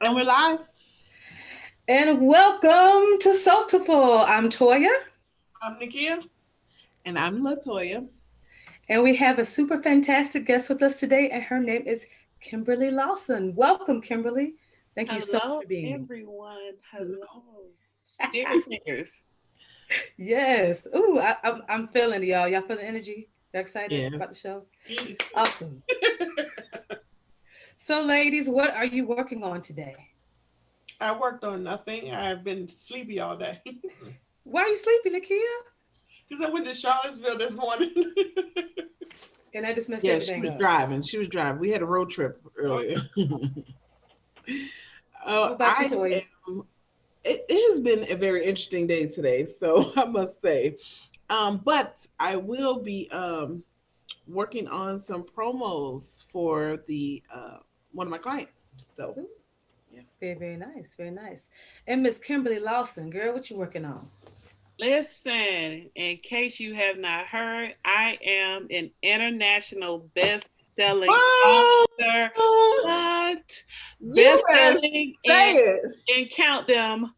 And we're live. And welcome to Soulful. I'm Toya, I'm Nikia. And I'm Latoya. and we have a super fantastic guest with us today, and her name is Kimberly Lawson. Welcome, Kimberly. Thank you so much Hello, for being everyone. Hello. Spirit fingers. Yes. Ooh, I'm feeling it, y'all. Y'all feel the energy? Y'all excited Yeah. about the show? Awesome. So, ladies, what are you working on today? I worked on nothing. I've been sleepy all day. Why are you sleeping, Nakia? Because I went to Charlottesville this morning. And I just messed Yeah, she everything was up. driving. She was driving. We had a road trip Oh, earlier. What about you, I Toya? am. It has been a very interesting day today, so I must say. But I will be working on some promos for the one of my clients. So Ooh, yeah. very, very nice. Very nice. And Miss Kimberly Lawson, girl, what you working on? listen, in case you have not heard, I am an international best-selling Oh, author. What? you better Best-selling say it. and count them: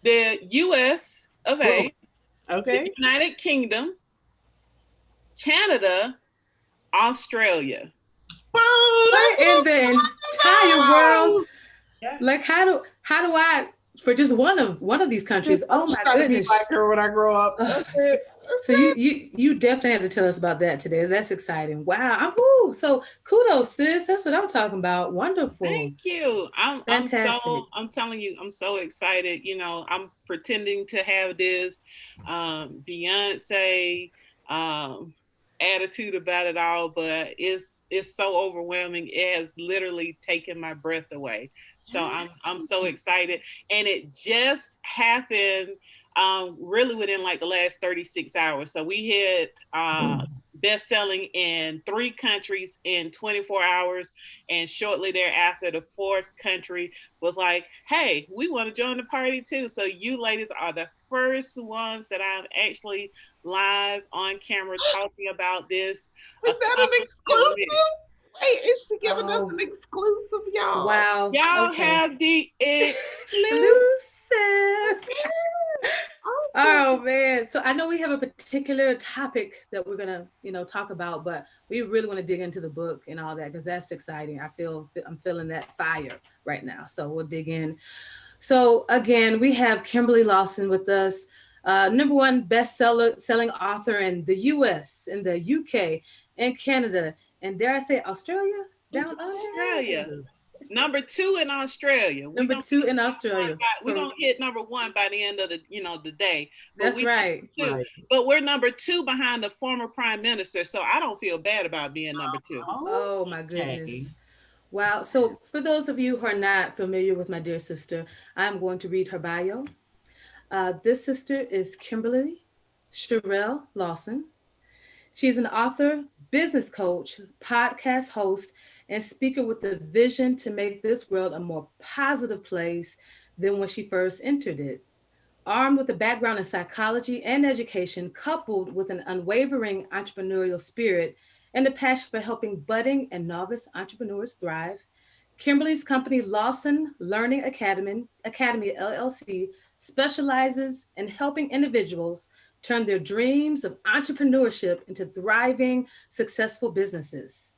the US of Whoa. A, the Okay. United Kingdom, Canada, Australia. Boom. What That's what in I'm the entire world? talking about. Yes. Like how do I for just one of these countries? I'm Oh just my trying to be like goodness. her when I grow up. Ugh, That's it. so you definitely have to tell us about that today. That's exciting. Wow. Woo, so kudos, sis. That's what I'm talking about. Wonderful. Thank you. Fantastic. I'm telling you, I'm so excited. I'm pretending to have this Beyonce um attitude about it all, but it's so overwhelming. It has literally taken my breath away. So I'm so excited. And it just happened really within like the last 36 hours. So we hit best selling in 3 countries in 24 hours, and shortly thereafter, the fourth country was like, hey, we want to join the party too. So you ladies are the first ones that I'm actually live on camera talking about this Is that an accomplishment with. exclusive? Wait, is she giving us Oh, an exclusive, y'all? wow. Y'all Okay. have the exclusive. Exclusive. Oh Awesome. man. So I know we have a particular topic that we're gonna, talk about, but we really want to dig into the book and all that because that's exciting. I'm feeling that fire right now. So we'll dig in. So again, we have Kimberly Lawson with us, number one bestseller selling author in the US, in the UK, and Canada, and dare I say Australia down under? Australia. Yes. Number 2 in Australia. We're Number gonna two in Australia. we're For gonna hit number 1 by the end of the day. But that's we right. two, Right. but we're number 2 behind the former prime minister. So I don't feel bad about being number 2. Oh my Okay. goodness. Wow. So, for those of you who are not familiar with my dear sister, I'm going to read her bio. This sister is Kimberly Sherelle Lawson. She's an author, business coach, podcast host, and speaker with the vision to make this world a more positive place than when she first entered it. Armed with a background in psychology and education, coupled with an unwavering entrepreneurial spirit and a passion for helping budding and novice entrepreneurs thrive, Kimberly's company, Lawson Learning Academy LLC, specializes in helping individuals turn their dreams of entrepreneurship into thriving, successful businesses.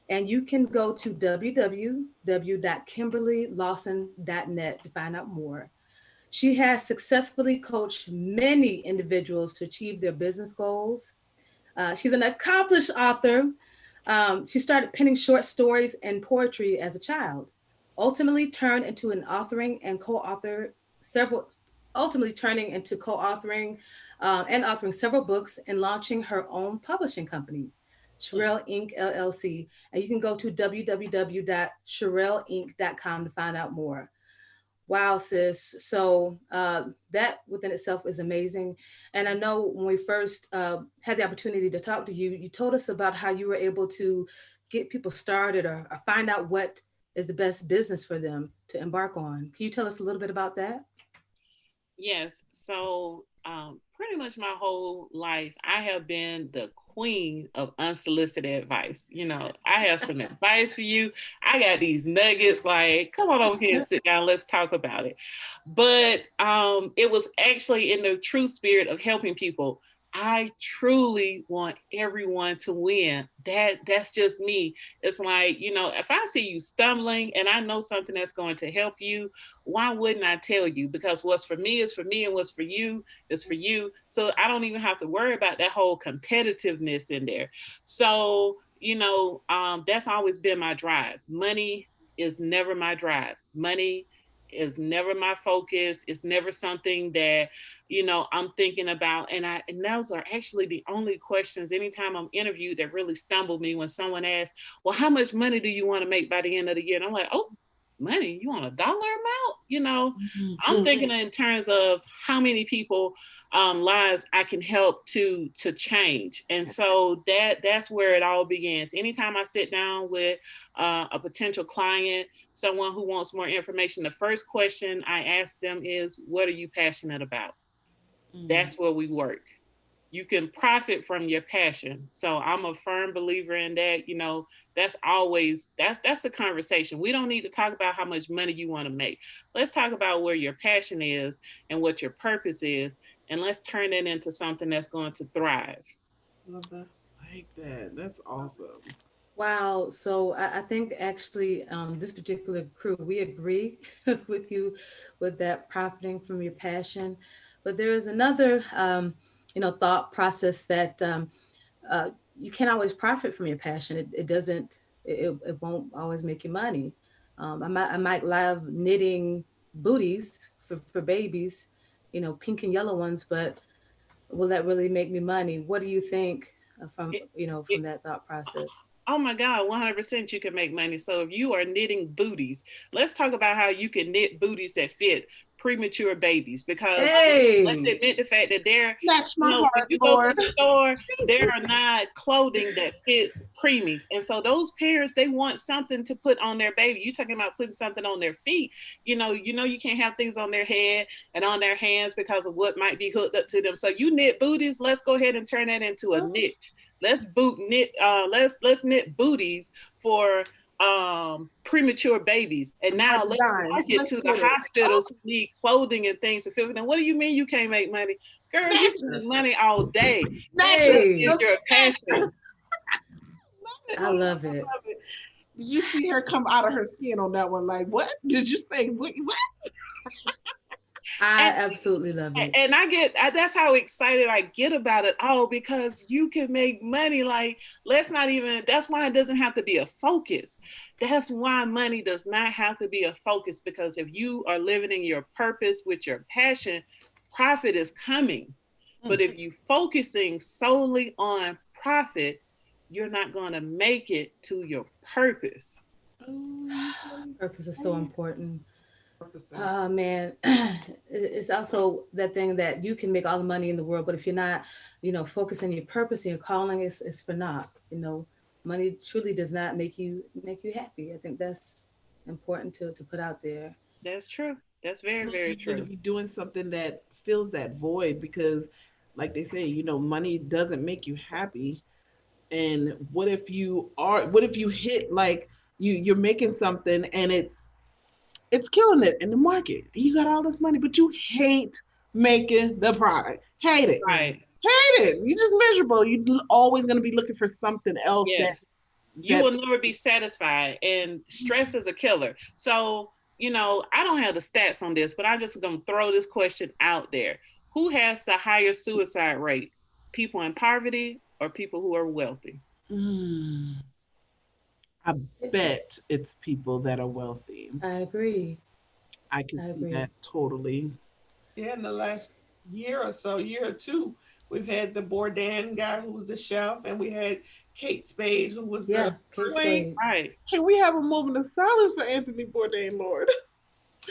And you can go to www.kimberlylawson.net to find out more. She has successfully coached many individuals to achieve their business goals. She's an accomplished author. She started penning short stories and poetry as a child, ultimately turned into an authoring and co-author several, ultimately turning into co-authoring and authoring several books and launching her own publishing company, Sherelle Inc. LLC. And you can go to www.sherelleinc.com to find out more. Wow, sis. So that within itself is amazing. And I know when we first had the opportunity to talk to you, you told us about how you were able to get people started or find out what is the best business for them to embark on. Can you tell us a little bit about that? Yes. So pretty much my whole life, I have been the queen of unsolicited advice. I have some advice for you. I got these nuggets. Like, come on over here and sit down. Let's talk about it. But it was actually in the true spirit of helping people. I truly want everyone to win. That's just me. It's like, if I see you stumbling and I know something that's going to help you, why wouldn't I tell you? Because what's for me is for me, and what's for you is for you. So I don't even have to worry about that whole competitiveness in there. So, that's always been my drive. Money is never my drive. Money is never my focus. It's never something that, I'm thinking about. And those are actually the only questions anytime I'm interviewed that really stumble me, when someone asks, well, how much money do you want to make by the end of the year? And I'm like, oh, money, you want a dollar amount? I'm thinking in terms of how many people lives I can help to change. And so that's where it all begins. Anytime I sit down with a potential client, someone who wants more information, the first question I ask them is, what are you passionate about? That's where we work. You can profit from your passion. So I'm a firm believer in that. That's a conversation. We don't need to talk about how much money you want to make. Let's talk about where your passion is and what your purpose is, and let's turn it into something that's going to thrive. Love that. Like that. That's awesome. Wow. So I think actually this particular crew, we agree with you with that profiting from your passion. But there is another, thought process that uh, you can't always profit from your passion. It doesn't, it won't always make you money. I might love knitting booties for babies, pink and yellow ones, but will that really make me money? What do you think from, It, from it, that thought process? Oh my God, 100% you can make money. So if you are knitting booties, let's talk about how you can knit booties that fit premature babies. Because let's Hey, admit the fact that Snatch my when heart, you go to Lord. the store, there Jesus. are not clothing that fits preemies. And so those parents, they want something to put on their baby. You're talking about putting something on their feet. You can't have things on their head and on their hands because of what might be hooked up to them. So you knit booties, let's go ahead and turn that into a niche. Let's knit booties for premature babies. And I'm about now to let's die. market Let's to the get it. Oh, hospitals who need clothing and things to fit them. What do you mean you can't make money? Girl, you can snatcher. make money all day. Snatcher. It hey, is The your snatcher. passion. Love it. I I love love it. it. I love it. Did you see her come out of her skin on that one? Like, what? Did you say? What? I And absolutely love it. and that's how excited I get about it all, because you can make money. Like, let's not even, that's why it doesn't have to be a focus. That's why money does not have to be a focus, because if you are living in your purpose with your passion, profit is coming. But Mm. if you focusing solely on profit, you're not going to make it to your purpose. Oh, you really Purpose is so say important. purpose. Oh man, it's also that thing that you can make all the money in the world, but if you're not, focusing your purpose and your calling, is for naught. Money truly does not make you happy. I think that's important to put out there. That's true. That's very, very You're going to true. be doing something that fills that void because, like they say, money doesn't make you happy. And what if you hit like you're making something and it's killing it in the market. You got all this money, but you hate making the product. Hate it. Right. Right. Hate it. You're just miserable. You're always going to be looking for something else Yes. You that will never be satisfied, and stress is a killer. So, I don't have the stats on this, but I just gonna throw this question out there. Who has the higher suicide rate? People in poverty or people who are wealthy? mm, I bet it's people that are wealthy. I agree. I can I see agree. that totally. Yeah, in the last year or so, year or two, we've had the Bourdain guy who was the chef, and we had Kate Spade who was the Yeah, Kate Wait, Spade. Right. can we have a moment of silence for Anthony Bourdain, Lord?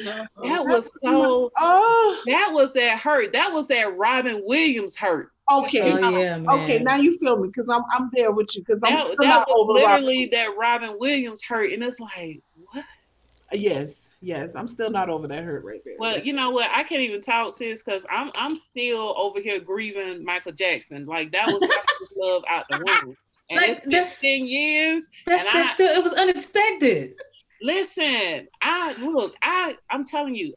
no. So That That was was my so oh that was that hurt. That was that Robin Williams hurt. Oh okay. yeah, Okay, now man. you feel me because I'm there with you because I'm That still that not was over Robert. literally that Robin Williams hurt. And it's like, what? Yes, yes. I'm still not over that hurt right there. Well, you know what? I can't even talk, sis, because I'm still over here grieving Michael Jackson. Like that was childhood love out the womb, and it's Like been 10 years, and that's still, it was unexpected. listen. I'm telling you,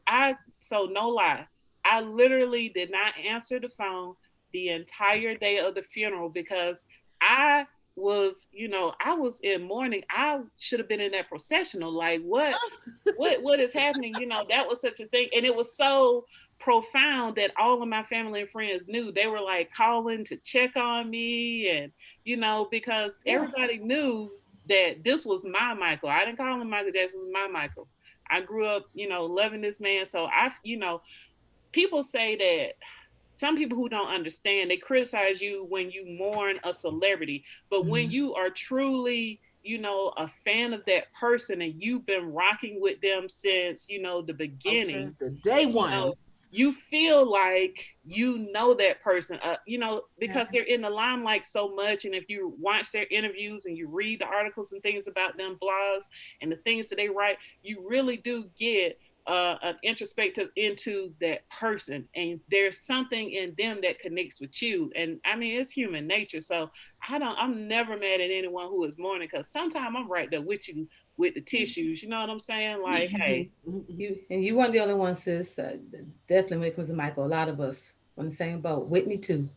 so no lie, I literally did not answer the phone the entire day of the funeral because I I was in mourning. I should have been in that processional. Like what is happening? That was such a thing, and it was so profound that all of my family and friends knew. They were like calling to check on me, and because Yeah. everybody knew that this was my Michael. I didn't call him Michael Jackson. It was my Michael. I grew up, loving this man. So people say that some people who don't understand, they criticize you when you mourn a celebrity, but when Mhm. you are truly a fan of that person and you've been rocking with them since the Okay, beginning, the day you know one. you feel like that person, Yeah. because they're in the limelight so much. And if you watch their interviews and you read the articles and things about them, blogs and the things that they write, you really do get an introspective into that person, and there's something in them that connects with you. And I mean, it's human nature. So I'm never mad at anyone who is mourning, because sometimes I'm right there with you with the tissues. You know what I'm saying? Like, Mhm, hey, mhm. You weren't the only one, sis. Definitely, when it comes to Michael, a lot of us on the same boat. Whitney too.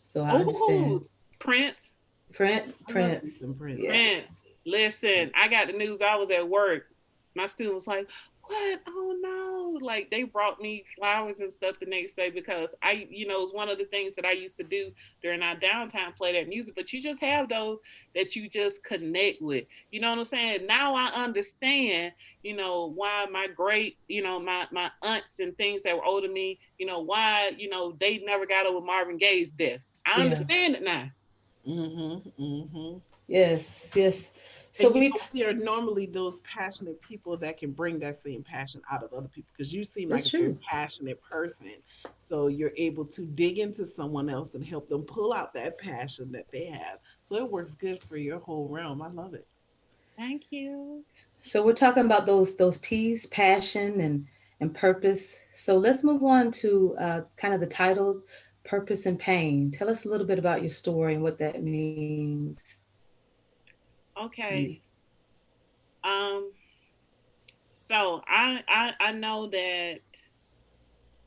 So I understand. oh, Prince. I love me Prince. some Prince. Yeah. Prince, listen, I got the news. I was at work. My student was like, "What? Oh no!" Like they brought me flowers and stuff the next day because it's one of the things that I used to do during our downtime, play that music. But you just have those that you just connect with. You know what I'm saying? Now I understand, why my great, my aunts and things that were older than me, why, they never got over Marvin Gaye's death. I Yeah. understand it now. Mhm, mhm. Yes. Yes. So And we. we are normally those passionate people that can bring that same passion out of other people because you seem like It's a very true. passionate person. So you're able to dig into someone else and help them pull out that passion that they have. So it works good for your whole realm. I love it. Thank you. So we're talking about those P's, passion and purpose. So let's move on to kind of the title, purpose and pain. Tell us a little bit about your story and what that means to you. Okay. Um. So I know that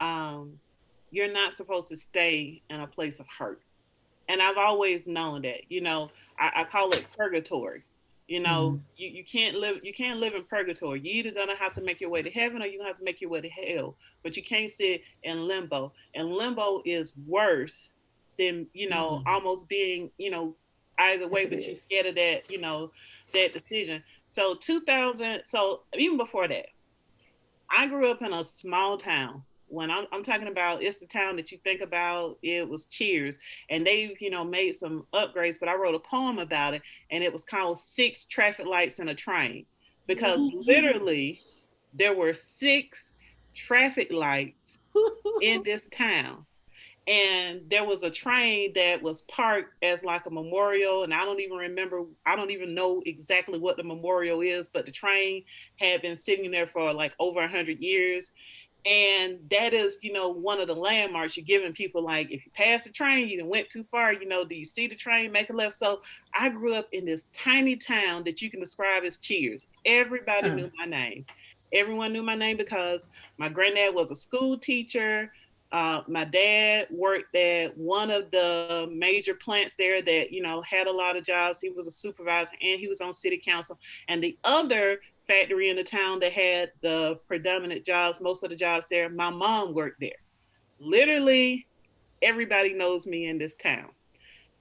um you're not supposed to stay in a place of hurt, and I've always known that. I call it purgatory. Mm-hmm. You can't live in purgatory. You're either gonna have to make your way to heaven, or you're gonna have to make your way to hell. But you can't sit in limbo. And limbo is worse than Mm. almost being either Yes, way. it But you're is. scared of that decision. So 2000. So even before that, I grew up in a small town. When I'm talking about, it's the town that you think about. It was Cheers, and they made some upgrades. But I wrote a poem about it, and it was called Six Traffic Lights in a Train, because literally there were six traffic lights in this town, and there was a train that was parked as like a memorial. And I don't even know exactly what the memorial is, but the train had been sitting there for like over 100 years. And that is one of the landmarks you're giving people. Like, if you pass the train, you went too far. Do you see the train, make a left? So I grew up in this tiny town that you can describe as Cheers. Everybody Huh. knew my name. Everyone knew my name because my granddad was a school teacher. My dad worked at one of the major plants there that had a lot of jobs. He was a supervisor, and he was on city council. And the other factory in the town that had the predominant jobs, most of the jobs there, my mom worked there. Literally everybody knows me in this town.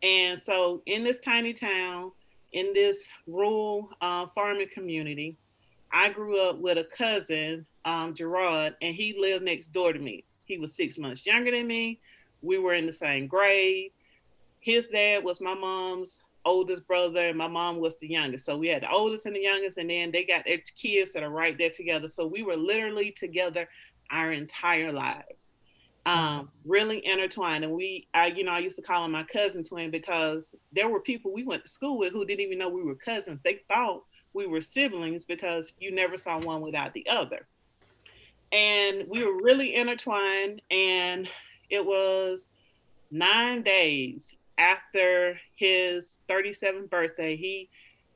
And so in this tiny town, in this rural farming community, I grew up with a cousin, Gerard, and he lived next door to me. He was 6 months younger than me. We were in the same grade. His dad was my mom's oldest brother, and my mom was the youngest. So we had the oldest and the youngest, and then they got their kids that are right there together. So we were literally together our entire lives. Wow. Really intertwined. And I used to call him my cousin twin, because there were people we went to school with who didn't even know we were cousins. They thought we were siblings because you never saw one without the other. And we were really intertwined. And it was 9 days after his 37th birthday. He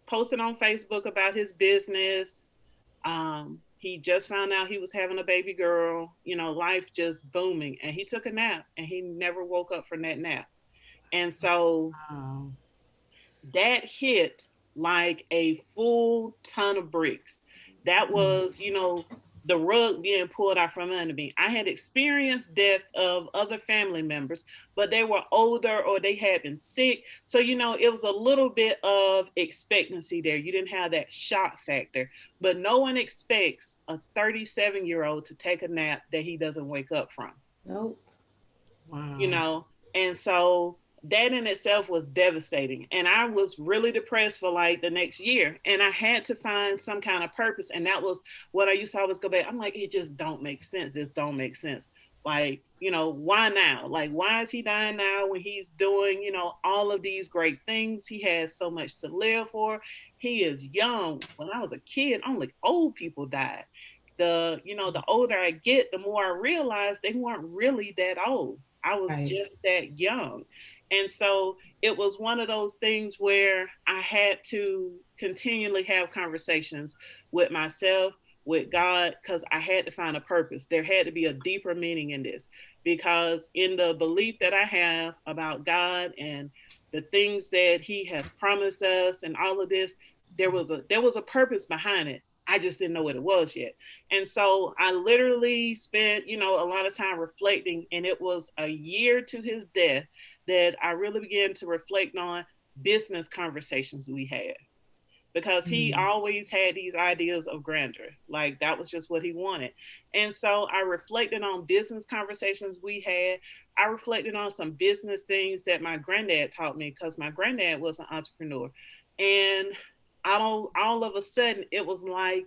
posted on Facebook about his business. He just found out he was having a baby girl, life just booming. And he took a nap and he never woke up from that nap. And so Wow. that hit like a full ton of bricks. That Mm. was, the rug being pulled out from under me. I had experienced death of other family members, but they were older or they had been sick. So, it was a little bit of expectancy there. You didn't have that shock factor, but no one expects a 37-year-old to take a nap that he doesn't wake up from, Nope. you Wow. know? And so that in itself was devastating. And I was really depressed for like the next year. And I had to find some kind of purpose. And that was what I used to always go back. I'm like, it just don't make sense. This don't make sense. Like, why now? Like, why is he dying now when he's doing, all of these great things? He has so much to live for. He is young. When I was a kid, only old people died. The older I get, the more I realize they weren't really that old. I was Right. just that young. And so it was one of those things where I had to continually have conversations with myself, with God, because I had to find a purpose. There had to be a deeper meaning in this. Because in the belief that I have about God and the things that He has promised us and all of this, there was a purpose behind it. I just didn't know what it was yet. And so I literally spent, a lot of time reflecting, and it was a year to his death that I really began to reflect on business conversations we had, because he Mm. always had these ideas of grandeur. Like that was just what he wanted. And so I reflected on business conversations we had. I reflected on some business things that my granddad taught me, because my granddad was an entrepreneur. And all of a sudden, it was like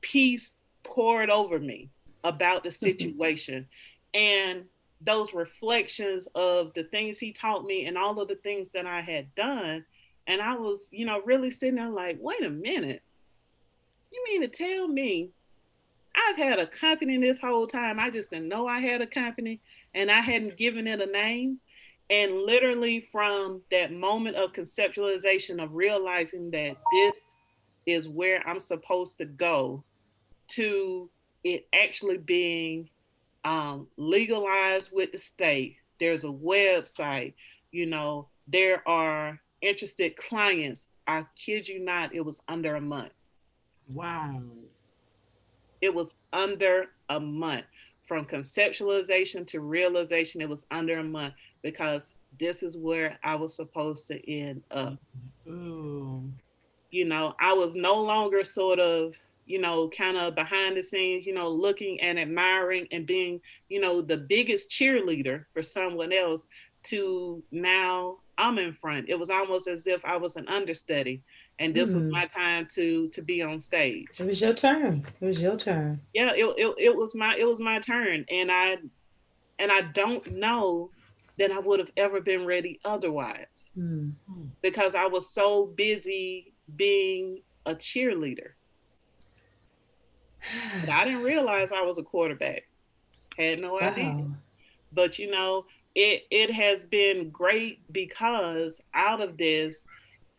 peace poured over me about the situation. And those reflections of the things he taught me and all of the things that I had done. And I was, really sitting there like, wait a minute. You mean to tell me I've had a company this whole time? I just didn't know I had a company and I hadn't given it a name. And literally from that moment of conceptualization of realizing that this is where I'm supposed to go, to it actually being legalized with the state. There's a website, there are interested clients. I kid you not, it was under a month. Wow. It was under a month. From conceptualization to realization, it was under a month, because this is where I was supposed to end up. Ooh. I was no longer sort of, kind of behind the scenes, looking and admiring and being, the biggest cheerleader for someone else, to now I'm in front. It was almost as if I was an understudy and this was Mm. my time to be on It stage. was your turn. It was your turn. Yeah, it was my turn. And I don't know that I would have ever been ready otherwise, Mm. Mm. because I was so busy being a cheerleader. But I didn't realize I was a quarterback. Had no idea. Wow. But it has been great, because out of this,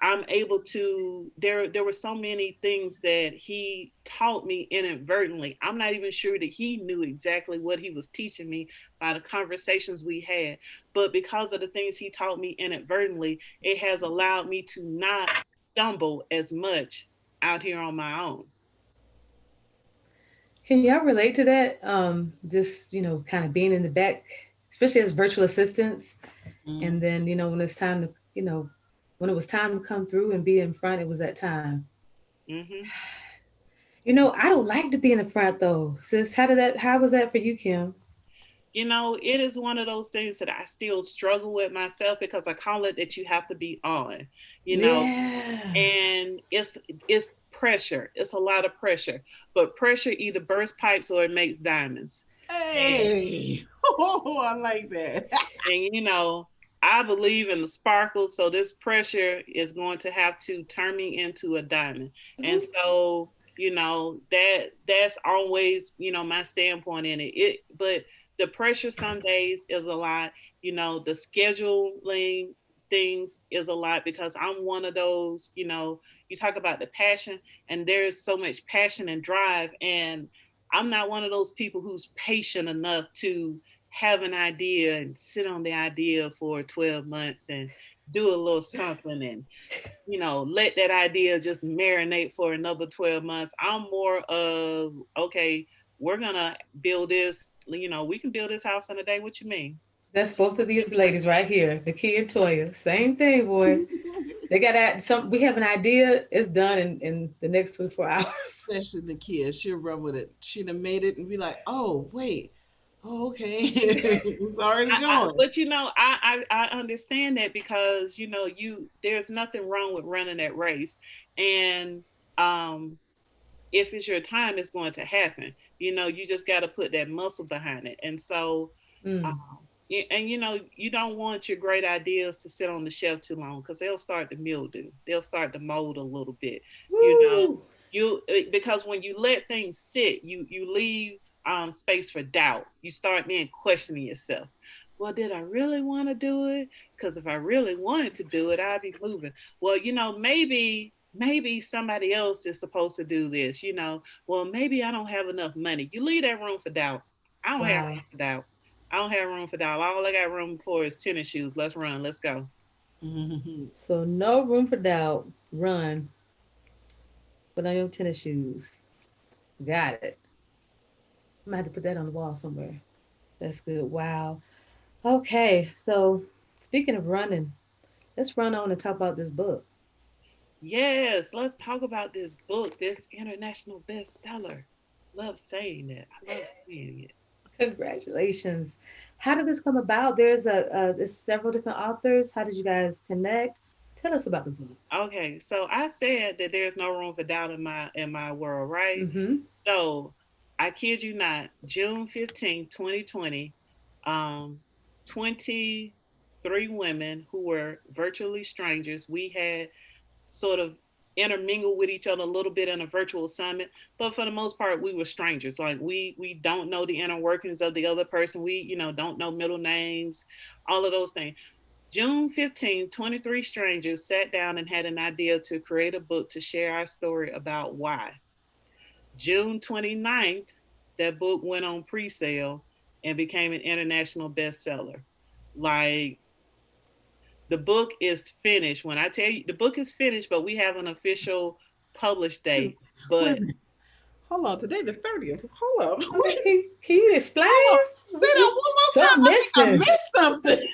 I'm able to there were so many things that he taught me inadvertently. I'm not even sure that he knew exactly what he was teaching me by the conversations we had. But because of the things he taught me inadvertently, it has allowed me to not stumble as much out here on my own. Can y'all relate to that? Just, kind of being in the back, especially as virtual assistants. And Mm. then, when it's time to, when it was time to come through and be in front, it was that time. Hmm. I don't like to be in the front though. Sis, how was that for you, Kim? It is one of those things that I still struggle with myself, because I call it that you have to be on, you know, Yeah. and it's pressure. It's a lot of pressure, but pressure either bursts pipes or it makes diamonds. And Hey. Oh, I like that. and I believe in the sparkle, so this pressure is going to have to turn me into a diamond. And Ooh, so, that's always, my standpoint in it. But the pressure some days is a lot, the scheduling things is a lot because I'm one of those, you talk about the passion and there's so much passion and drive, and I'm not one of those people who's patient enough to have an idea and sit on the idea for 12 months and do a little something and let that idea just marinate for another 12 months. I'm more of, okay, we're gonna build this, we can build this house in a day. What you mean? that's both of these ladies right here, Nakia and Toya. Same thing, boy. They got that. Some we have an idea. It's done in the next 24 hours. Especially the kids, she'll run with it. She'd have made it and be like, "Oh wait, oh, okay, it's already going." But I understand that because there's nothing wrong with running that race, and um if it's your time, it's going to happen. You just got to put that muscle behind it. And so, um, Mm. and you don't want your great ideas to sit on the shelf too long because they'll start to mildew. They'll start to mold a little bit. You know, Woo! because when you let things sit, you leave space for doubt. You start then questioning yourself. Well, did I really want to do it? Because if I really wanted to do it, I'd be moving. Well, maybe somebody else is supposed to do this. Well, maybe I don't have enough money. You leave that room for doubt. I don't have Wow. room for doubt. I don't have room for doubt. All I got room for is tennis shoes. Let's run. Let's go. Mhm. So no room for doubt. Run. Put on your tennis shoes. Got it. I'm gonna have to put that on the wall somewhere. That's good. Wow. Okay. So speaking of running, let's run on and talk about this book. Yes, let's talk about this book, this international bestseller. Love saying it. I love saying it. Congratulations. How did this come about? There's several different authors. How did you guys connect? Tell us about the book. Okay, so I said that there's no room for doubt in my world, right? Mm-hmm. So I kid you not, June 15th, 2020, 23 women who were virtually strangers. We had sort of intermingle with each other a little bit in a virtual summit, but for the most part we were strangers. Like we don't know the inner workings of the other person. We don't know middle names, all of those things. June 15th, 23 strangers sat down and had an idea to create a book to share our story about why. June 29th, that book went on pre-sale and became an international bestseller. Like, the book is finished. When I tell you the book is finished, but we have an official published Wait, date. wait a But minute. Hold on. Today the 30th. Hold up. Okay, Wait. can you explain? Hold on. Say that one more time. Something I think I missing. missed something.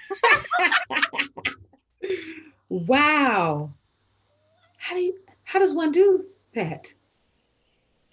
Wow. How does one do that?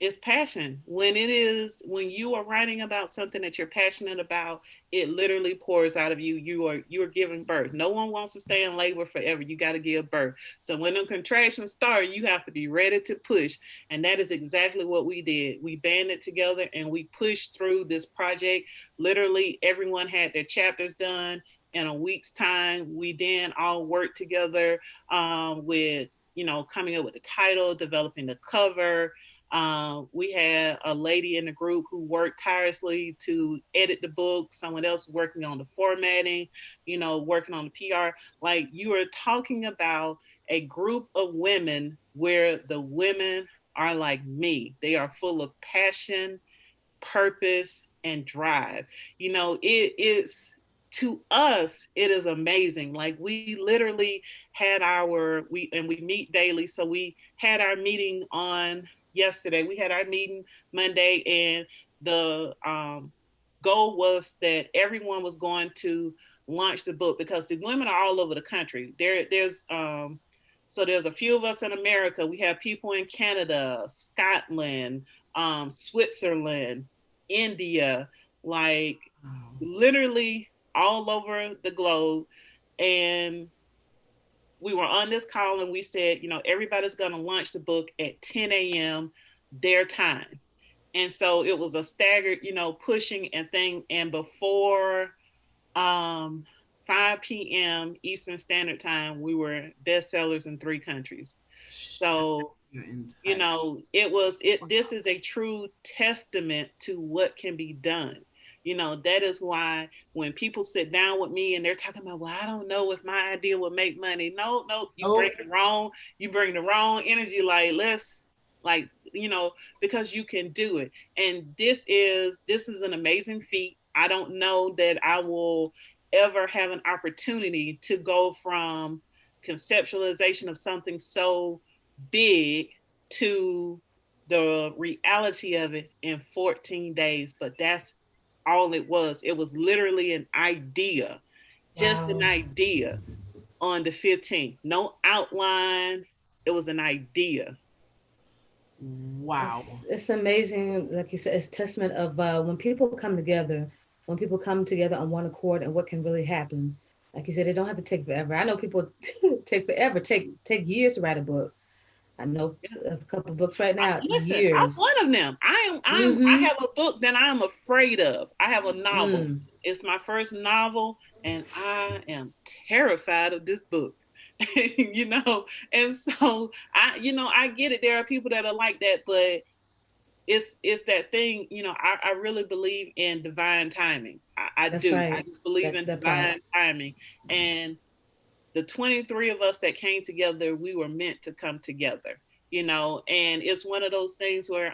it's passion. When you are writing about something that you're passionate about, it literally pours out of you. You are giving birth. No one wants to stay in labor forever. You got to give birth. So when the contractions start, you have to be ready to push. And that is exactly what we did. We banded together and we pushed through this project. Literally everyone had their chapters done in a week's time. We then all worked together with coming up with the title, developing the cover. We had a lady in the group who worked tirelessly to edit the book, someone else working on the formatting, working on the PR. Like, you are talking about a group of women where the women are like me. They are full of passion, purpose, and drive. It is, to us, it is amazing. Like, we literally had we meet daily. So we had our meeting on yesterday. We had our meeting Monday, and the goal was that everyone was going to launch the book because the women are all over the country. There's a few of us in America. We have people in Canada, Scotland, Switzerland, India, like, literally all over the globe. And we were on this call and we said, everybody's going to launch the book at 10 a.m. their time. And so it was a staggered, pushing and thing. And before um, 5 p.m. Eastern Standard Time, we were bestsellers in 3 countries. So, Your entire this is a true testament to what can be done. That is why when people sit down with me and they're talking about, well, I don't know if my idea will make money. No, no, you bring the wrong energy. Like, let's, like, because you can do it. And this is an amazing feat. I don't know that I will ever have an opportunity to go from conceptualization of something so big to the reality of it in 14 days. But that's all it was. It was literally an idea, just an Wow. idea on the 15th. No outline. It was an idea. wow. It's amazing, like you said, it's testament of when people come together, when people come together on one accord, and what can really happen. Like you said, it don't have to take forever. I know people take forever, take years to write a book. I know a couple of books right now, Listen, I'm years. one of them. I Mm-hmm. have a book that I'm afraid of. I have a novel. Mm. It's my first novel, and I am terrified of this book. you know, and so I get it. There are people that are like that, but it's that thing. I really believe in divine timing. I That's do. I right. just believe in That part. divine timing, and the 23 of us that came together, we were meant to come together, and it's one of those things where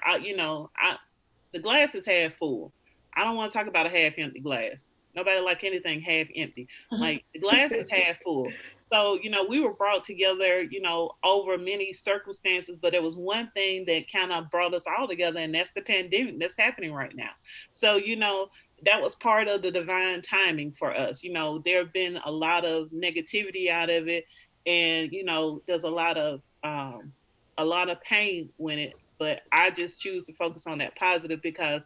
the glass is half full. I don't want to talk about a half empty glass. Nobody like anything half empty. Like, the glass is half full. So, we were brought together, over many circumstances, but there was one thing that kind of brought us all together, and that's the pandemic that's happening right now. So, that was part of the divine timing for us. There have been a lot of negativity out of it, and there's a lot of pain when it. But I just choose to focus on that positive, because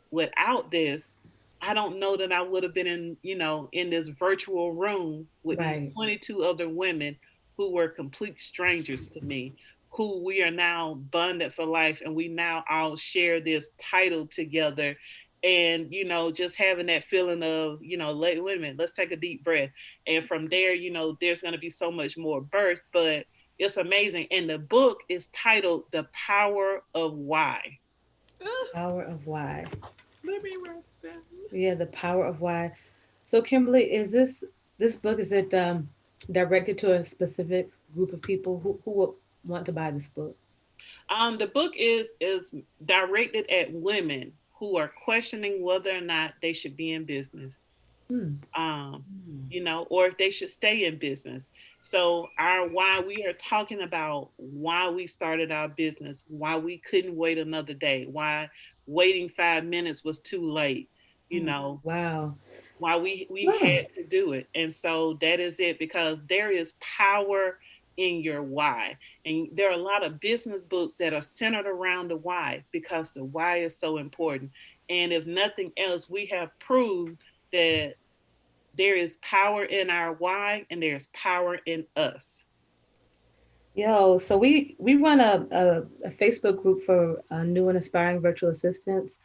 without this, I don't know that I would have been in this virtual room with these Right. 22 other women who were complete strangers to me, who we are now bonded for life, and we now all share this title together. And just having that feeling of, wait a minute, let's take a deep breath. And from there, there's going to be so much more birth. But it's amazing. And the book is titled The Power of Why. Power of why. Let me write that. Yeah, the power of why. So, Kimberly, is this book, is it directed to a specific group of people who will want to buy this book? The book is directed at women who are questioning whether or not they should be in business, Hmm. um, Hmm. or if they should stay in business. So our why, we are talking about why we started our business, why we couldn't wait another day, why waiting 5 minutes was too late, you Hmm. know, Wow. why we Wow. had to do it. And so that is it, because there is power in your why. And there are a lot of business books that are centered around the why, because the why is so important. And if nothing else, we have proved that there is power in our why, and there's power in us. Yo, so we run a Facebook group for new and aspiring virtual assistants,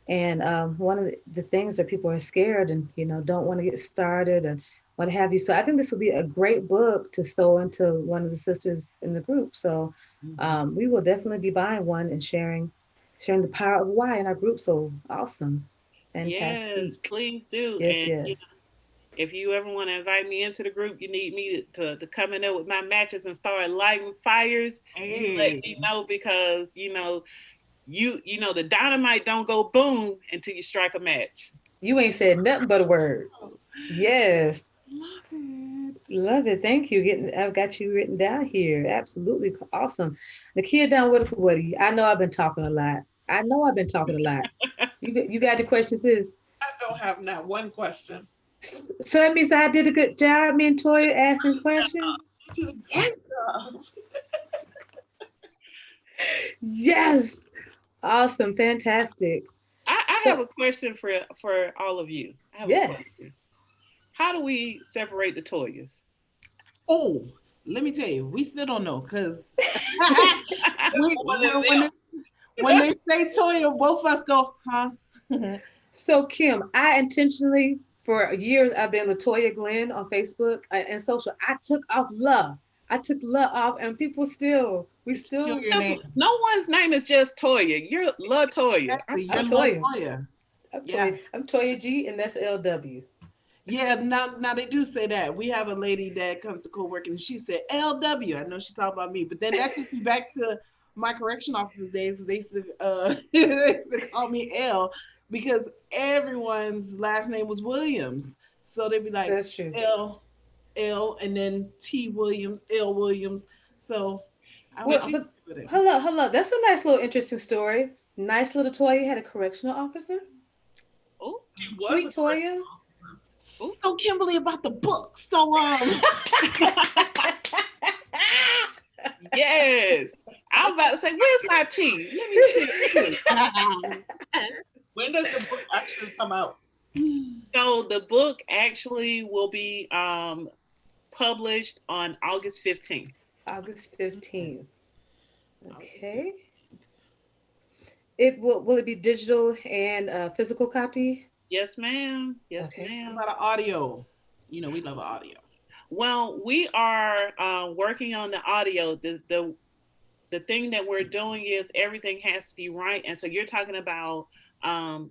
and one of the things that people are scared and don't want to get started and what have you. So I think this would be a great book to sew into one of the sisters in the group. So Mhm. we will definitely be buying one and sharing the power of why in our group. So awesome, Yes, fantastic. please do. Yes, And yes. if you ever want to invite me into the group, you need me to come in there with my matches and start lighting fires. You let Hey. me know, because the dynamite don't go boom until you strike a match. You ain't said nothing but a word. Oh, Yes. love it. Love it. Thank you. I've got you written down here. Absolutely awesome. The kid down with Woody. I know I've been talking a lot. I know I've been talking a lot. You got the questions, sis. I don't have not one question. So that means I did a good job, me and Toya asking questions. You did a Yes, great job. yes. Awesome, fantastic. I have So a question for all of you. I have a yes. question. How do we separate the Toyas? Oh, let me tell you, we still don't know because That's one of when them. when they say Toya, both of us go, huh? So Kim, I intentionally for years I've been Latoya Glenn on Facebook and social. I took off love. I took love off, and people still, we It's still still, your name. No one's name is just Toya. You're Latoya. Exactly. You're I'm Toya. Latoya. I'm Yeah. Toya. I'm Toya G, and that's LW. Yeah, now they do say that. We have a lady that comes to co-work and she said LW. I know she's talking about me, but then that takes me back to my correction officers days. They used to they used to call me L because everyone's last name was Williams. So they'd be like That's true. L and then T Williams, L Williams. So I was But Well, you, but with it. hello, hello. That's a nice little interesting story. Nice little Toya had a correctional officer. oh, She was a Sweet correctional Toya. officer. oh. So Kimberly about the book. So Yes. I was about to say, where's my tea? Let me see. When does the book actually come out? So the book actually will be published on August 15th. August 15th. August Okay. It will it be digital and physical copy? Yes, ma'am. Yes, Okay. What ma'am. about an audio? You know, we love audio. Well, we are working on the audio. The thing that we're doing is everything has to be right. And so you're talking about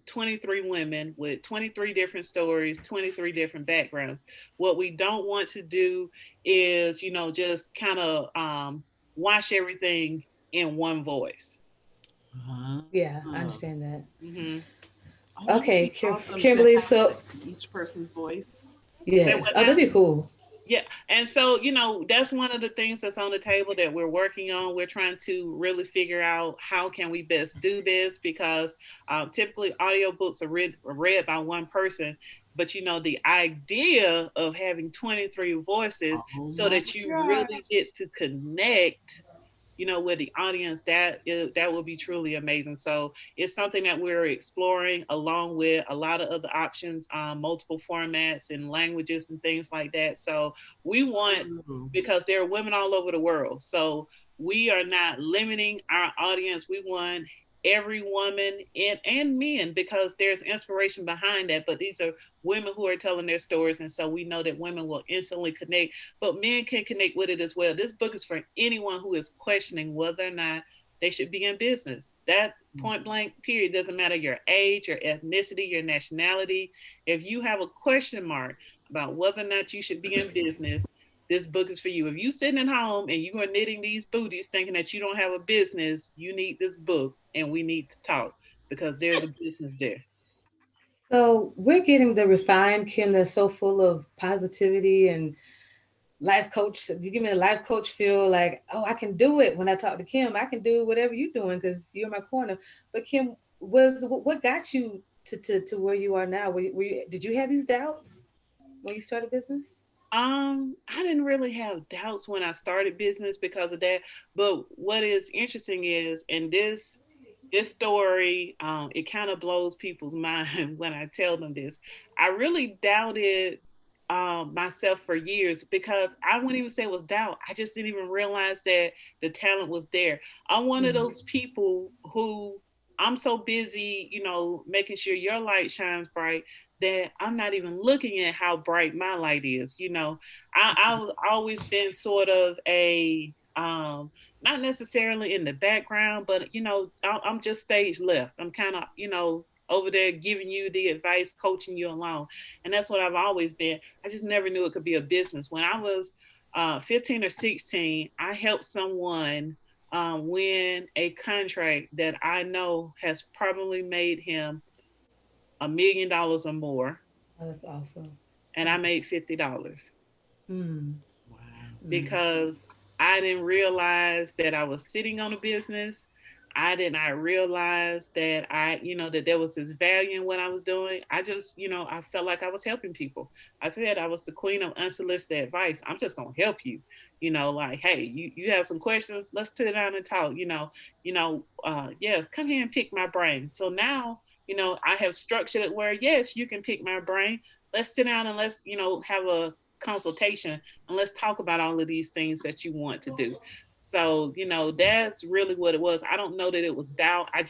23 women with 23 different stories, 23 different backgrounds. What we don't want to do is, just kind of wash everything in one voice. Uh-huh. Yeah, I understand that. Hmm. Oh, that would Okay, be awesome to Kimberly. have So like each person's voice. Say yes. what Oh, that'd now? be cool. Yeah. And so, that's one of the things that's on the table that we're working on. We're trying to really figure out how can we best do this because typically audiobooks are read by one person. But the idea of having 23 voices Oh so my that you really gosh. get to connect with the audience, that will be truly amazing. So it's something that we're exploring along with a lot of other options, multiple formats and languages and things like that. So we want, Ooh. because there are women all over the world, so we are not limiting our audience. We want every woman and men because there's inspiration behind that, but these are women who are telling their stories, and so we know that women will instantly connect, but men can connect with it as well. This book is for anyone who is questioning whether or not they should be in business. That point blank period, doesn't matter your age, your ethnicity, your nationality. If you have a question mark about whether or not you should be in business, this book is for you. If you sitting at home and you are knitting these booties thinking that you don't have a business, you need this book and we need to talk because there's a business there. So we're getting the refined Kim that's so full of positivity and life coach. You give me a life coach feel like, oh, I can do it. When I talk to Kim, I can do whatever you're doing because you're in my corner. But Kim, what got you to where you are now? Did you have these doubts when you started business? I didn't really have doubts when I started business because of that. But what is interesting is, and this story, it kind of blows people's mind when I tell them this. I really doubted myself for years because I wouldn't even say it was doubt. I just didn't even realize that the talent was there. I'm one of those people who, I'm so busy, making sure your light shines bright that I'm not even looking at how bright my light is. I've always been sort of a not necessarily in the background, but I'm just stage left. I'm kind of over there giving you the advice, coaching you along, and that's what I've always been. I just never knew it could be a business. When I was 15 or 16, I helped someone win a contract that I know has probably made him $1 million or more, Oh, that's awesome. and I made $50 Mm, Wow. mm. because I didn't realize that I was sitting on a business. I did not realize that that there was this value in what I was doing. I just, I felt like I was helping people. I said I was the queen of unsolicited advice. I'm just gonna help you. Like, hey, you have some questions, let's sit down and talk. Yeah, come here and pick my brain. So now, I have structured it where yes, you can pick my brain. Let's sit down and let's, have a consultation and let's talk about all of these things that you want to do. So, that's really what it was. I don't know that it was doubt. I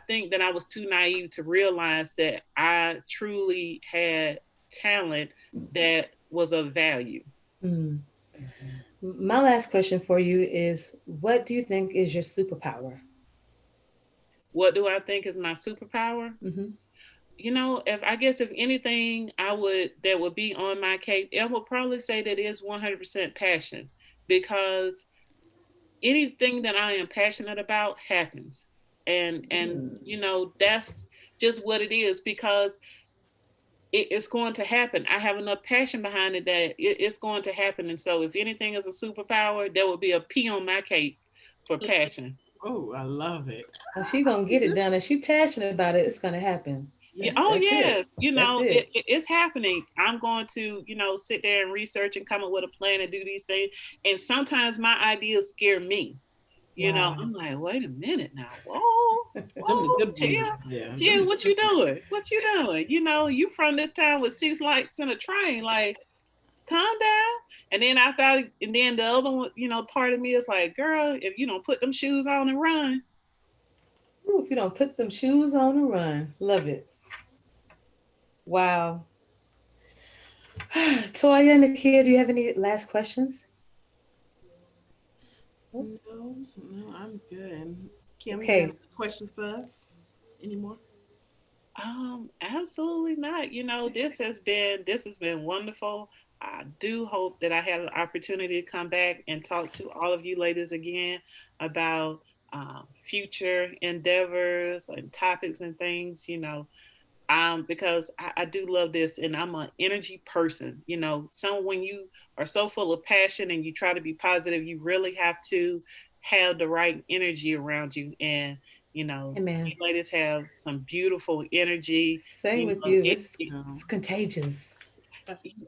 think that I was too naive to realize that I truly had talent that was of value. Mm. Mhm. My last question for you is, what do you think is your superpower? What do I think is my superpower? Mm-hmm. If I guess if anything, I would that would be on my case. I would probably say that is 100% passion, because anything that I am passionate about happens, and that's just what it is, because it's going to happen. I have enough passion behind it that it's going to happen. And so, if anything is a superpower, there will be a P on my cape for passion. Oh, I love it. Oh, she gonna get it done. If she passionate about it, it's gonna happen. Yeah. Yes. Oh That's it. yes. That's it. It's happening. I'm going to sit there and research and come up with a plan and do these things. And sometimes my ideas scare me. Wow. I'm like, wait a minute now. Whoa, Them the whoa, good ones. chill, Yeah. Them chill. the What good you doing? What you doing? You from this town with 6 lights in a train. Like, calm down. And then I thought, and then the other one, part of me is like, girl, if you don't put them shoes on and run. Ooh, if you don't put them shoes on and run, love it. Wow. Toya and Nakia, do you have any last questions? Nope. No, no, I'm good. Kim, you have Okay. questions for us anymore? Absolutely not. This has been wonderful. I do hope that I have an opportunity to come back and talk to all of you ladies again about future endeavors and topics and things. Because I do love this, and I'm an energy person. When you are so full of passion and you try to be positive, you really have to have the right energy around you. And Amen. you ladies have some beautiful energy. Same You with know, you. it, It's it it's contagious.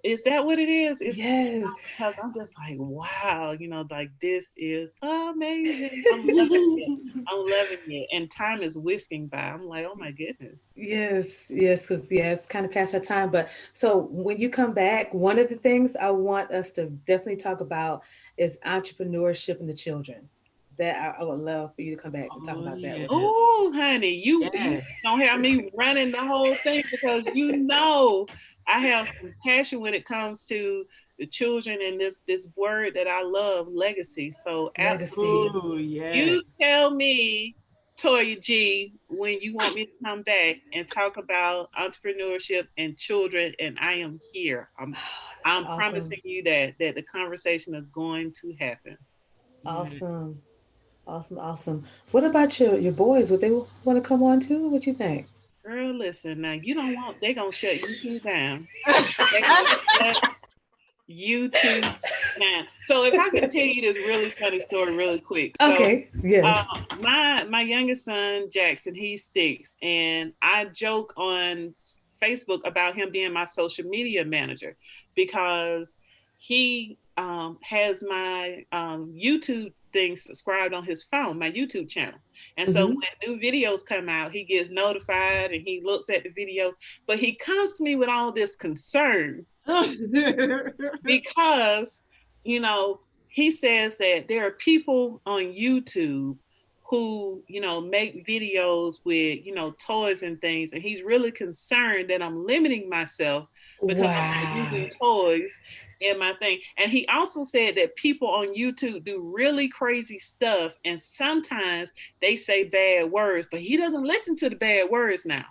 is that what it is? It's Yes. because I'm just like, wow, like this is amazing. I'm loving it. I'm loving it. And time is whisking by. I'm like, oh my goodness. Yes, yes, because it's kind of past our time. But so when you come back, one of the things I want us to definitely talk about is entrepreneurship and the children. That I would love for you to come back and talk Oh, about that with us. yes. Oh, honey, you Yes. don't have me running the whole thing, because I have some passion when it comes to the children and this word that I love, legacy. So Legacy. absolutely, Oh, yes. you tell me, Toya G, when you want me to come back and talk about entrepreneurship and children, and I am here. I'm That's I'm awesome. promising you that the conversation is going to happen. Yes. Awesome. Awesome. Awesome. What about your boys? Would they want to come on too? What you think? Girl, listen now. You don't want They gonna shut YouTube down. They gonna shut YouTube down. So if I can tell you this really funny story really quick. So Okay. Yes. uh, my youngest son Jackson, he's 6, and I joke on Facebook about him being my social media manager, because he has my YouTube thing subscribed on his phone, my YouTube channel. And so Mm-hmm. when new videos come out, he gets notified and he looks at the videos, but he comes to me with all this concern, because you know he says that there are people on YouTube who make videos with toys and things, and he's really concerned that I'm limiting myself because I'm not Wow. using toys in my thing. And he also said that people on YouTube do really crazy stuff, and sometimes they say bad words, but he doesn't listen to the bad words now.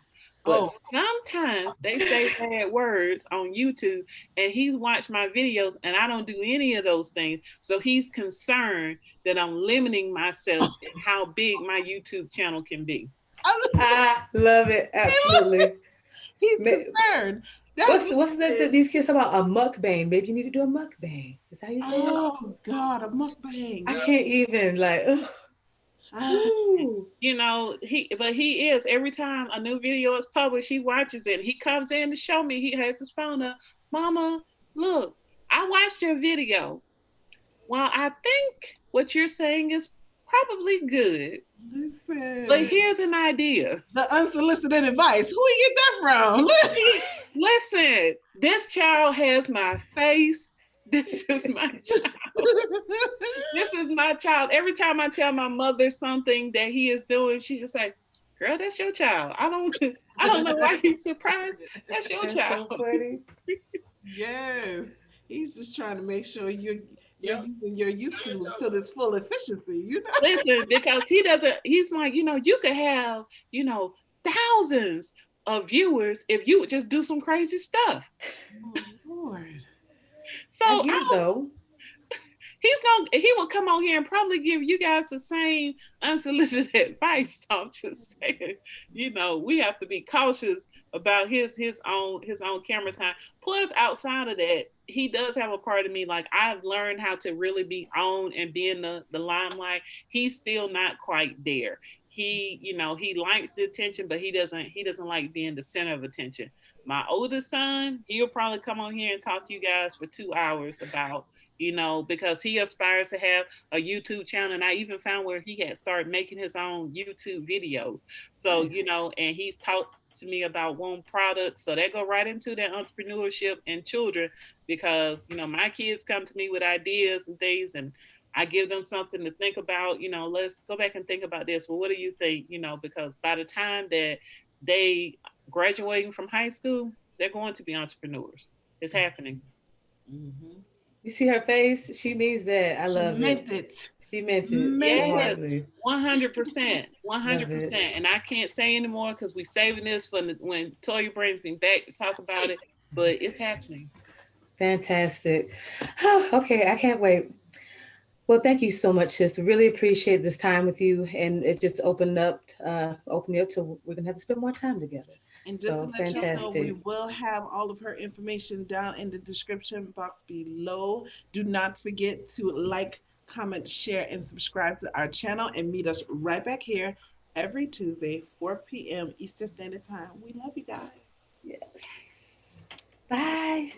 But Oh, sometimes they say bad words on YouTube, and he's watched my videos and I don't do any of those things. So he's concerned that I'm limiting myself in how big my YouTube channel can be. I I love it. Absolutely. he's Ma- concerned. That what's means, these kids talk about a mukbang? Maybe you need to do a mukbang. Is that how you say it? oh God, a mukbang. I can't even like. Ugh. Ah, Ooh. He is, every time a new video is published, he watches it. He comes in to show me. He has his phone up. Mama, look, I watched your video. Well, I think what you're saying is probably good, but listen, here's an idea. the unsolicited advice. Who we get that from? Listen, this child has my face. This is my child. This is my child. Every time I tell my mother something that he is doing, she just say, Girl, that's your child. I don't know why he's surprised. That's your That's so child. funny. Yes. He's just trying to make sure you're Yep. using your YouTube to its full efficiency, you know? Listen, because he doesn't, he's like, you could have, you know, thousands of viewers if you would just do some crazy stuff. Oh Lord. So I get it though. he will come on here and probably give you guys the same unsolicited advice. So I'm just saying, we have to be cautious about his own camera time. Plus, outside of that, he does have a part of me, like, I've learned how to really be on and be in the limelight. He's still not quite there. He likes the attention, but he doesn't like being the center of attention. My oldest son, he'll probably come on here and talk to you guys for 2 hours about, because he aspires to have a YouTube channel. And I even found where he had started making his own YouTube videos. So, Nice. and he's talked to me about one product. So they go right into their entrepreneurship and children, because, my kids come to me with ideas and things, and I give them something to think about. Let's go back and think about this. Well, what do you think? Because by the time that they graduating from high school, they're going to be entrepreneurs. It's happening. Hmm. You see her face? She means that. I She love it. meant it. She meant it Meant it. wholeheartedly. Yes, 100%, one Love hundred it. percent. And I can't say anymore because we saving this for when Toya brings me back to talk about it. But it's happening. Fantastic. Okay, I can't wait. Well, thank you so much, sis. Really appreciate this time with you, and it just opened me up to we're gonna have to spend more time together. And just to So let y'all know, we fantastic. will have all of her information down in the description box below. Do not forget to like, comment, share, and subscribe to our channel and meet us right back here every Tuesday, 4 p.m. Eastern Standard Time. We love you guys. Yes. Bye.